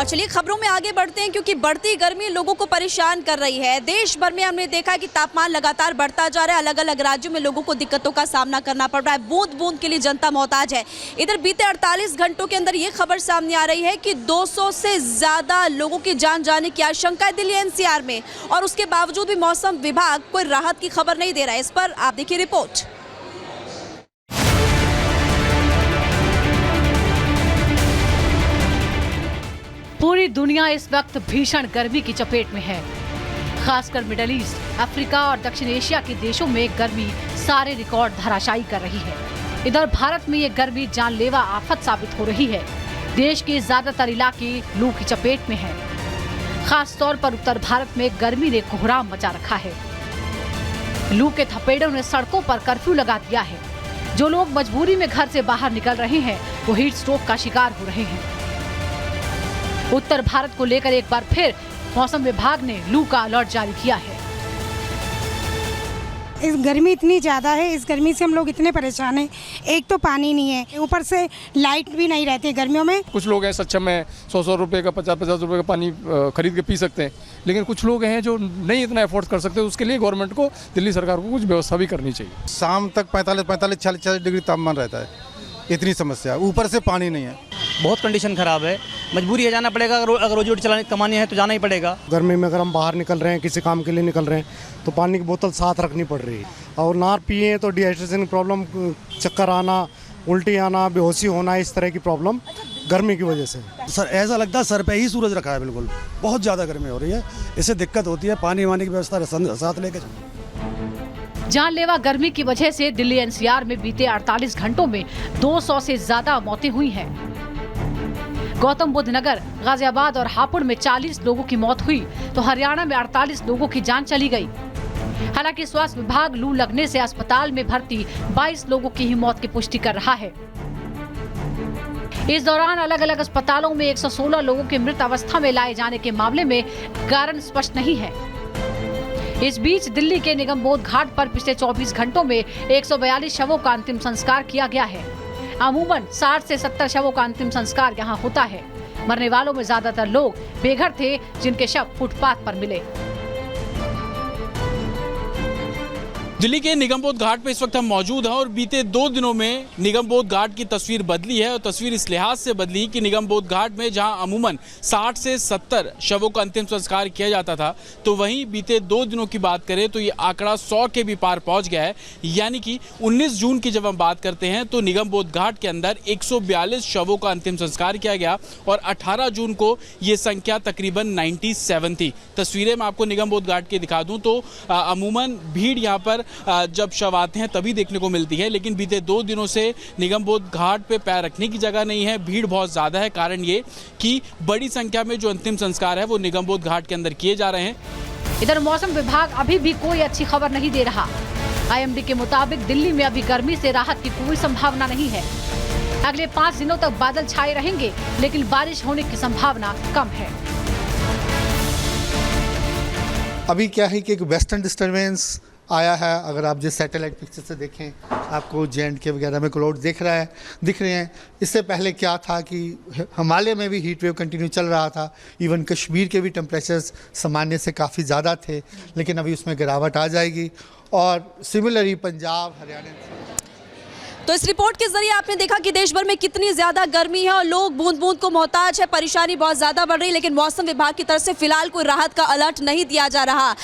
और चलिए खबरों में आगे बढ़ते हैं, क्योंकि बढ़ती गर्मी लोगों को परेशान कर रही है। देश भर में हमने देखा कि तापमान लगातार बढ़ता जा रहा है। अलग अलग राज्यों में लोगों को दिक्कतों का सामना करना पड़ रहा है। बूंद बूंद के लिए जनता मोहताज है। इधर बीते 48 घंटों के अंदर ये खबर सामने आ रही है कि 200 से ज्यादा लोगों की जान जाने की आशंका है दिल्ली एनसीआर में, और उसके बावजूद भी मौसम विभाग कोई राहत की खबर नहीं दे रहा है। इस पर आप देखिए रिपोर्ट। पूरी दुनिया इस वक्त भीषण गर्मी की चपेट में है। खासकर मिडिल ईस्ट, अफ्रीका और दक्षिण एशिया के देशों में गर्मी सारे रिकॉर्ड धराशायी कर रही है। इधर भारत में ये गर्मी जानलेवा आफत साबित हो रही है। देश के ज्यादातर इलाके लू की चपेट में हैं। खास तौर पर उत्तर भारत में गर्मी ने कोहराम मचा रखा है। लू के थपेड़ों ने सड़कों पर कर्फ्यू लगा दिया है। जो लोग मजबूरी में घर से बाहर निकल रहे हैं वो हीट स्ट्रोक का शिकार हो रहे हैं। उत्तर भारत को लेकर एक बार फिर मौसम विभाग ने लू का अलर्ट जारी किया है। इस गर्मी इतनी ज़्यादा है, इस गर्मी से हम लोग इतने परेशान हैं। एक तो पानी नहीं है, ऊपर से लाइट भी नहीं रहती है गर्मियों में। कुछ लोग हैं सक्षम में 100 रुपए का 50 रुपए का पानी खरीद के पी सकते हैं, लेकिन कुछ लोग हैं जो नहीं इतना अफोर्ड कर सकते। उसके लिए गवर्नमेंट को, दिल्ली सरकार को कुछ व्यवस्था भी करनी चाहिए। शाम तक 45-40 डिग्री तापमान रहता है। इतनी समस्या, ऊपर से पानी नहीं है। बहुत कंडीशन खराब है, मजबूरी है, जाना पड़ेगा। अगर रोजी रोटी चलाने कमानी है तो जाना ही पड़ेगा। गर्मी में अगर हम बाहर निकल रहे हैं, किसी काम के लिए निकल रहे हैं, तो पानी की बोतल साथ रखनी पड़ रही है। और ना पिए तो डिहाइड्रेशन की प्रॉब्लम, चक्कर आना, उल्टी आना, बेहोशी होना, इस तरह की प्रॉब्लम गर्मी की वजह से। सर ऐसा लगता है सर पे ही सूरज रखा है। बिल्कुल बहुत ज़्यादा गर्मी हो रही है, इससे दिक्कत होती है। पानी वानी की व्यवस्था साथ लेके चलो। जानलेवा गर्मी की वजह से दिल्ली एनसीआर में बीते 48 घंटों में 200 से ज्यादा मौतें हुई हैं। गौतम बुद्ध नगर, गाजियाबाद और हापुड़ में 40 लोगों की मौत हुई तो हरियाणा में 48 लोगों की जान चली गई। हालांकि स्वास्थ्य विभाग लू लगने से अस्पताल में भर्ती 22 लोगों की ही मौत की पुष्टि कर रहा है। इस दौरान अलग अलग अस्पतालों में 116 लोगों के मृत अवस्था में लाए जाने के मामले में कारण स्पष्ट नहीं है। इस बीच दिल्ली के निगम बोध घाट पर पिछले 24 घंटों में 142 शवों का अंतिम संस्कार किया गया है। अमूमन 60 से 70 शवों का अंतिम संस्कार यहाँ होता है। मरने वालों में ज्यादातर लोग बेघर थे, जिनके शव फुटपाथ पर मिले। दिल्ली के निगमबोध घाट पे इस वक्त हम मौजूद हैं और बीते 2 दिनों में निगमबोध घाट की तस्वीर बदली है। और तस्वीर इस लिहाज से बदली कि निगमबोध घाट में जहां अमूमन 60 से 70 शवों का अंतिम संस्कार किया जाता था, तो वहीं बीते 2 दिनों की बात करें तो ये आंकड़ा 100 के भी पार पहुंच गया है। यानी कि 19 जून की जब हम बात करते हैं तो निगमबोध घाट के अंदर 142 शवों का अंतिम संस्कार किया गया और 18 जून को ये संख्या तकरीबन 97 थी। तस्वीरें मैं आपको निगमबोध घाट की दिखा दूं तो अमूमन भीड़ यहाँ पर जब शव आते हैं तभी देखने को मिलती है, लेकिन बीते 2 दिनों से निगमबोध घाट पे पैर रखने की जगह नहीं है। भीड़ बहुत ज़्यादा है। कारण ये कि बड़ी संख्या में जो अंतिम संस्कार है वो निगमबोध घाट के अंदर किए जा रहे हैं। इधर मौसम विभाग अभी भी कोई अच्छी खबर नहीं दे रहा। आईएमडी के मुताबिक दिल्ली में अभी गर्मी से राहत की कोई संभावना नहीं है। अगले 5 दिनों तक बादल छाए रहेंगे, लेकिन बारिश होने की संभावना कम है। अभी क्या है कि एक वेस्टर्न डिस्टर्बेंस आया है। अगर आप जिस सैटेलाइट पिक्चर से देखें, आपको JNK वगैरह में क्लाउड दिख रहे हैं। इससे पहले क्या था कि हिमालय में भी हीट वेव कंटिन्यू चल रहा था। इवन कश्मीर के भी टेम्परेचर्स सामान्य से काफ़ी ज़्यादा थे, लेकिन अभी उसमें गिरावट आ जाएगी। और सिमिलरली पंजाब, हरियाणा। तो इस रिपोर्ट के जरिए आपने देखा कि देश भर में कितनी ज्यादा गर्मी है और लोग बूंद बूंद को मोहताज है। परेशानी बहुत ज्यादा बढ़ रही है, लेकिन मौसम विभाग की तरफ से फिलहाल कोई राहत का अलर्ट नहीं दिया जा रहा।